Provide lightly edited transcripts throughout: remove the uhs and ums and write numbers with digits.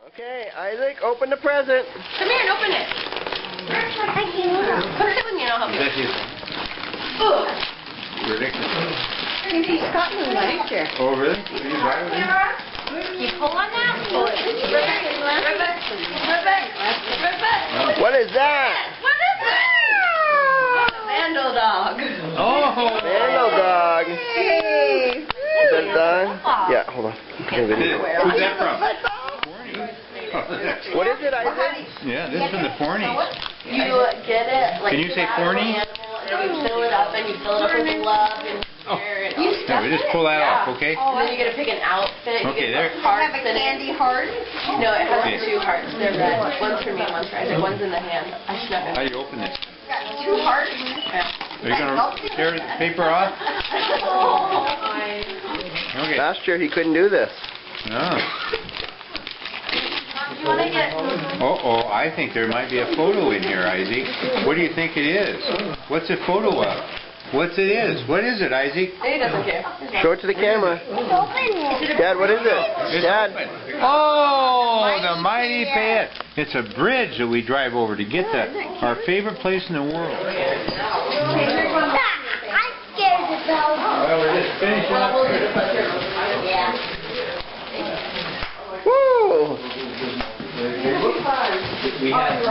Okay, Isaac, open the present. Come here and open it. Put it when you know how to. Ridiculous. He's got me last year. Oh, really? Did you buy it? You pull on that? Pull it. What is that? What is it? A Vandal dog. Oh! Vandal dog. Hey. Is that done? Yeah, hold on. Okay, video. Who's that from? What is it, Isaac? Yeah, this is from the Fornies. You get it. Like, Can you say Forney? And you fill it up, and you fill it up with love and care and all. Yeah, we just pull that off, okay? And then you get to pick an outfit. Okay, you there. get hearts in it. heart? No, it has two hearts. They're red. One's for me and one's for Isaac. One's in the hand. I should have How it. do you open this? Two hearts? Are you going to tear the paper off? Okay. Last year he couldn't do this. Oh. You want to get... Uh-oh, I think there might be a photo in here, Isaac. What do you think it is? What's a photo of? What's it is? What is it, Isaac? He doesn't care. Show it to the camera. Dad, what is it? It's Dad. open. Oh, the Mighty Payette. It's a bridge that we drive over to get that. Our favorite place in the world. I'm scared to go. Well, we're just finishing up. Yeah. Woo! We had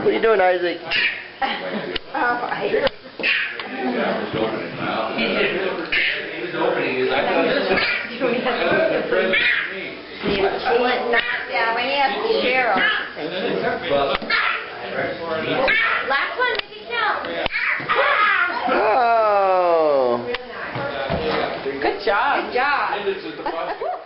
What are you doing, Isaac? Yeah, we have to share them. Last one, make it count. Oh! Good job. Good job.